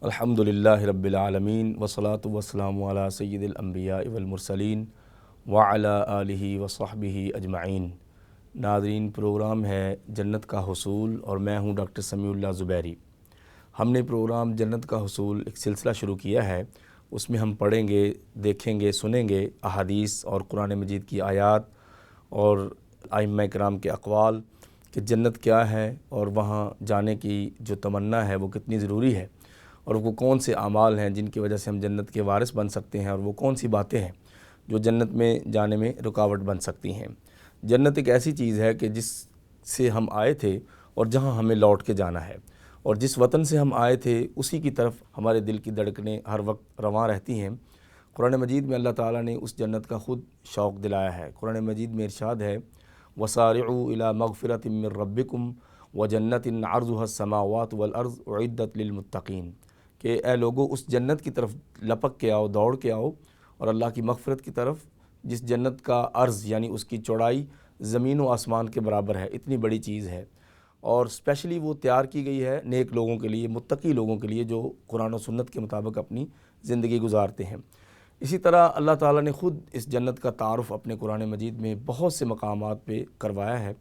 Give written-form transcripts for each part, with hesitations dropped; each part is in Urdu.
الحمدللہ رب العالمین والصلاة والسلام علی سید الانبیاء والمرسلین وعلی آلہ وصحبہ اجمعین۔ ناظرین، پروگرام ہے جنت کا حصول اور میں ہوں ڈاکٹر سمیع اللہ زبیری۔ ہم نے پروگرام جنت کا حصول ایک سلسلہ شروع کیا ہے، اس میں ہم پڑھیں گے، دیکھیں گے، سنیں گے احادیث اور قرآن مجید کی آیات اور ائمہ کرام کے اقوال کہ جنت کیا ہے اور وہاں جانے کی جو تمنا ہے وہ کتنی ضروری ہے، اور وہ کون سے اعمال ہیں جن کی وجہ سے ہم جنت کے وارث بن سکتے ہیں، اور وہ کون سی باتیں ہیں جو جنت میں جانے میں رکاوٹ بن سکتی ہیں۔ جنت ایک ایسی چیز ہے کہ جس سے ہم آئے تھے اور جہاں ہمیں لوٹ کے جانا ہے، اور جس وطن سے ہم آئے تھے اسی کی طرف ہمارے دل کی دھڑکنیں ہر وقت رواں رہتی ہیں۔ قرآن مجید میں اللہ تعالیٰ نے اس جنت کا خود شوق دلایا ہے۔ قرآن مجید میں ارشاد ہے وَسَارِعُوا إِلَىٰ مَغْفِرَةٍ مِّن رَّبِّكُمْ وَجَنَّةٍ عَرْضُهَا السَّمَاوَاتُ وَالْأَرْضُ أُعِدَّتْ لِلْمُتَّقِينَ کہ اے لوگو اس جنت کی طرف لپک کے آؤ، دوڑ کے آؤ، اور اللہ کی مغفرت کی طرف، جس جنت کا عرض یعنی اس کی چوڑائی زمین و آسمان کے برابر ہے، اتنی بڑی چیز ہے، اور اسپیشلی وہ تیار کی گئی ہے نیک لوگوں کے لیے، متقی لوگوں کے لیے جو قرآن و سنت کے مطابق اپنی زندگی گزارتے ہیں۔ اسی طرح اللہ تعالیٰ نے خود اس جنت کا تعارف اپنے قرآن مجید میں بہت سے مقامات پہ کروایا ہے،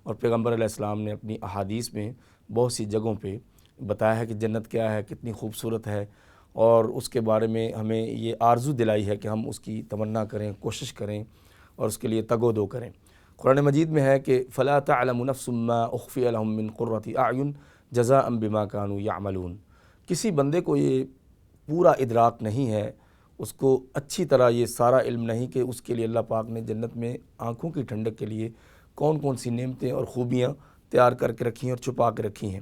اور پیغمبر علیہ السلام نے اپنی احادیث میں بہت سی جگہوں پہ بتایا ہے کہ جنت کیا ہے، کتنی خوبصورت ہے، اور اس کے بارے میں ہمیں یہ آرزو دلائی ہے کہ ہم اس کی تمنا کریں، کوشش کریں اور اس کے لیے تگ و دو کریں۔ قرآن مجید میں ہے کہ فَلَا تَعْلَمُ نَفْسٌ مَّا أُخْفِيَ لَهُم مِّن قُرَّةِ أَعْيُنٍ جَزَاءً بِمَا كَانُوا يَعْمَلُونَ۔ کسی بندے کو یہ پورا ادراک نہیں ہے، اس کو اچھی طرح یہ سارا علم نہیں کہ اس کے لیے اللہ پاک نے جنت میں آنکھوں کی ٹھنڈک کے لیے کون کون سی نعمتیں اور خوبیاں تیار کر کے رکھی ہیں اور چھپا کے رکھی ہیں۔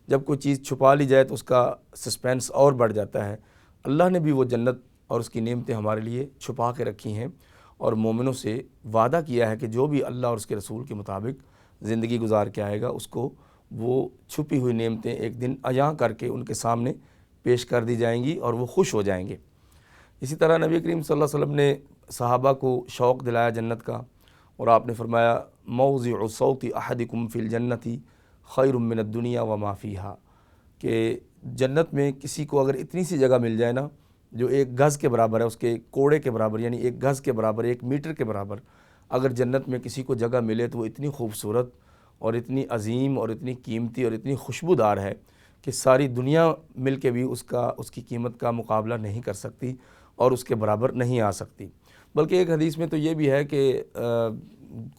جب کوئی چیز چھپا لی جائے تو اس کا سسپینس اور بڑھ جاتا ہے۔ اللہ نے بھی وہ جنت اور اس کی نعمتیں ہمارے لیے چھپا کے رکھی ہیں، اور مومنوں سے وعدہ کیا ہے کہ جو بھی اللہ اور اس کے رسول کے مطابق زندگی گزار کے آئے گا اس کو وہ چھپی ہوئی نعمتیں ایک دن عیاں کر کے ان کے سامنے پیش کر دی جائیں گی اور وہ خوش ہو جائیں گے۔ اسی طرح نبی کریم صلی اللہ علیہ وسلم نے صحابہ کو شوق دلایا جنت کا، اور آپ نے فرمایا موضع صوت احدکم فی الجنت خیر من الدنیا وما فیہا کہ جنت میں کسی کو اگر اتنی سی جگہ مل جائے نا جو ایک گز کے برابر ہے، اس کے کوڑے کے برابر، یعنی ایک گز کے برابر، 1 میٹر کے برابر اگر جنت میں کسی کو جگہ ملے تو وہ اتنی خوبصورت اور اتنی عظیم اور اتنی قیمتی اور اتنی خوشبودار ہے کہ ساری دنیا مل کے بھی اس کی قیمت کا مقابلہ نہیں کر سکتی اور اس کے برابر نہیں آ سکتی۔ بلکہ ایک حدیث میں تو یہ بھی ہے کہ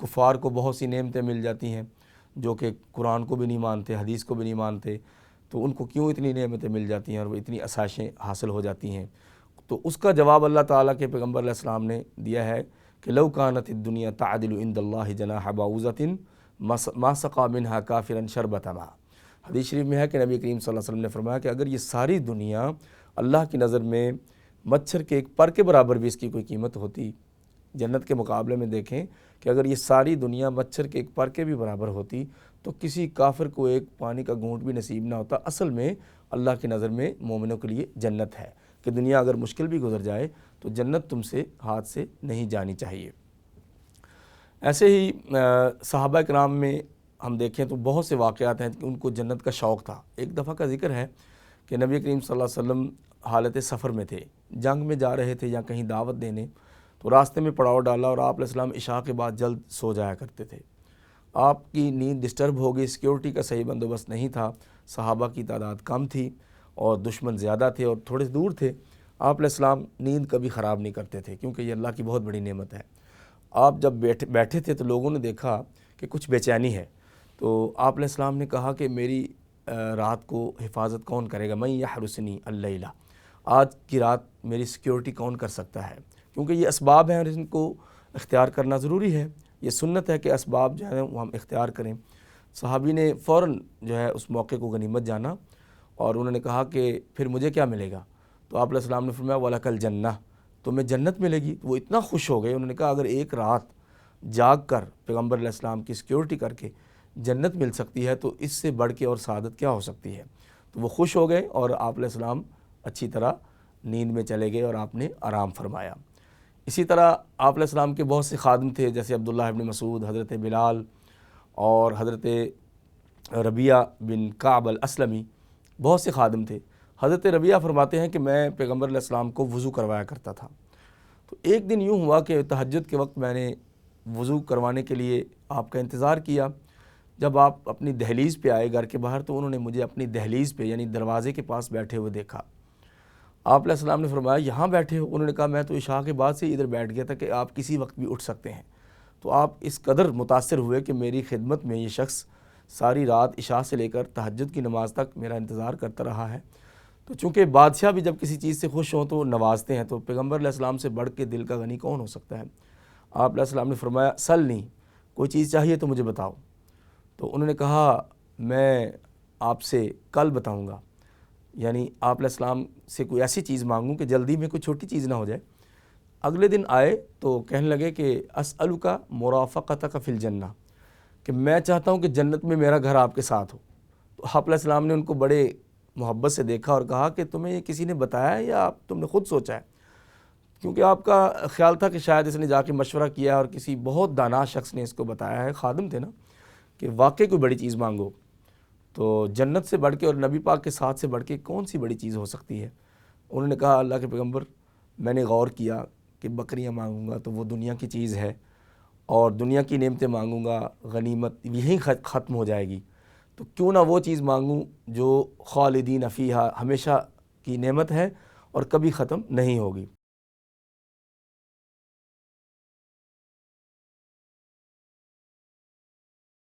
کفار کو بہت سی نعمتیں مل جاتی ہیں جو کہ قرآن کو بھی نہیں مانتے، حدیث کو بھی نہیں مانتے، تو ان کو کیوں اتنی نعمتیں مل جاتی ہیں اور وہ اتنی عشائشیں حاصل ہو جاتی ہیں؟ تو اس کا جواب اللہ تعالیٰ کے پیغمبر علیہ السلام نے دیا ہے کہ لو کانت الدنیا تعدل عند اللہ جناح بعوضۃ ما سقى منها کافرا شربۃ ماء۔ حدیث شریف میں ہے کہ نبی کریم صلی اللہ علیہ وسلم نے فرمایا کہ اگر یہ ساری دنیا اللہ کی نظر میں مچھر کے ایک پر کے برابر بھی اس کی کوئی قیمت ہوتی، جنت کے مقابلے میں دیکھیں کہ اگر یہ ساری دنیا مچھر کے ایک پر کے بھی برابر ہوتی تو کسی کافر کو ایک پانی کا گھونٹ بھی نصیب نہ ہوتا۔ اصل میں اللہ کی نظر میں مومنوں کے لیے جنت ہے کہ دنیا اگر مشکل بھی گزر جائے تو جنت تم سے ہاتھ سے نہیں جانی چاہیے۔ ایسے ہی صحابہ کرام میں ہم دیکھیں تو بہت سے واقعات ہیں کہ ان کو جنت کا شوق تھا۔ ایک دفعہ کا ذکر ہے کہ نبی کریم صلی اللہ علیہ وسلم حالت سفر میں تھے، جنگ میں جا رہے تھے یا کہیں دعوت دینے، تو راستے میں پڑاؤ ڈالا اور آپ علیہ السلام عشاء کے بعد جلد سو جایا کرتے تھے۔ آپ کی نیند ڈسٹرب ہو گئی، سیکیورٹی کا صحیح بندوبست نہیں تھا، صحابہ کی تعداد کم تھی اور دشمن زیادہ تھے اور تھوڑے دور تھے۔ آپ علیہ السلام نیند کبھی خراب نہیں کرتے تھے کیونکہ یہ اللہ کی بہت بڑی نعمت ہے۔ آپ جب بیٹھے تھے تو لوگوں نے دیکھا کہ کچھ بے چینی ہے، تو آپ علیہ السلام نے کہا کہ میری رات کو حفاظت کون کرے گا؟ من یحرسنی اللیلہ، آج کی رات میری سیکیورٹی کون کر سکتا ہے؟ کیونکہ یہ اسباب ہیں اور ان کو اختیار کرنا ضروری ہے، یہ سنت ہے کہ اسباب جو ہیں وہ ہم اختیار کریں۔ صحابی نے فوراً جو ہے اس موقع کو غنیمت جانا اور انہوں نے کہا کہ پھر مجھے کیا ملے گا؟ تو آپ علیہ السلام نے فرمایا وَلَكَ الْجَنَّةُ، تمہیں جنت ملے گی۔ وہ اتنا خوش ہو گئے، انہوں نے کہا اگر ایک رات جاگ کر پیغمبر علیہ السلام کی سیکیورٹی کر کے جنت مل سکتی ہے تو اس سے بڑھ کے اور سعادت کیا ہو سکتی ہے؟ تو وہ خوش ہو گئے اور آپ علیہ السلام اچھی طرح نیند میں چلے گئے اور آپ نے آرام فرمایا۔ اسی طرح آپ علیہ السلام کے بہت سے خادم تھے، جیسے عبداللہ ابن مسعود، حضرت بلال اور حضرت ربیعہ بن کعب الاسلمی، بہت سے خادم تھے۔ حضرت ربیعہ فرماتے ہیں کہ میں پیغمبر علیہ السلام کو وضو کروایا کرتا تھا۔ تو ایک دن یوں ہوا کہ تہجد کے وقت میں نے وضو کروانے کے لیے آپ کا انتظار کیا۔ جب آپ اپنی دہلیز پہ آئے گھر کے باہر تو انہوں نے مجھے اپنی دہلیز پہ یعنی دروازے کے پاس بیٹھے ہوئے دیکھا۔ آپ علیہ السلام نے فرمایا یہاں بیٹھے ہو؟ انہوں نے کہا میں تو عشاء کے بعد سے ادھر بیٹھ گیا تھا کہ آپ کسی وقت بھی اٹھ سکتے ہیں۔ تو آپ اس قدر متاثر ہوئے کہ میری خدمت میں یہ شخص ساری رات عشاء سے لے کر تہجد کی نماز تک میرا انتظار کرتا رہا ہے۔ تو چونکہ بادشاہ بھی جب کسی چیز سے خوش ہوں تو نوازتے ہیں، تو پیغمبر علیہ السلام سے بڑھ کے دل کا غنی کون ہو سکتا ہے؟ آپ علیہ السلام نے فرمایا سل نہیں، کوئی چیز چاہیے تو مجھے بتاؤ۔ تو انہوں نے کہا میں آپ سے کل بتاؤں گا، یعنی آپ علیہ السلام سے کوئی ایسی چیز مانگوں کہ جلدی میں کوئی چھوٹی چیز نہ ہو جائے۔ اگلے دن آئے تو کہنے لگے کہ اسألک مرافقتک فی الجنہ، کہ میں چاہتا ہوں کہ جنت میں میرا گھر آپ کے ساتھ ہو۔ تو آپ علیہ السلام نے ان کو بڑے محبت سے دیکھا اور کہا کہ تمہیں یہ کسی نے بتایا ہے یا تم نے خود سوچا ہے؟ کیونکہ آپ کا خیال تھا کہ شاید اس نے جا کے مشورہ کیا اور کسی بہت دانا شخص نے اس کو بتایا ہے، خادم تھے نا، کہ واقعی کوئی بڑی چیز مانگو۔ تو جنت سے بڑھ کے اور نبی پاک کے ساتھ سے بڑھ کے کون سی بڑی چیز ہو سکتی ہے؟ انہوں نے کہا اللہ کے پیغمبر میں نے غور کیا کہ بکریاں مانگوں گا تو وہ دنیا کی چیز ہے، اور دنیا کی نعمتیں مانگوں گا غنیمت یہیں ختم ہو جائے گی، تو کیوں نہ وہ چیز مانگوں جو خالدین فیہا ہمیشہ کی نعمت ہے اور کبھی ختم نہیں ہوگی۔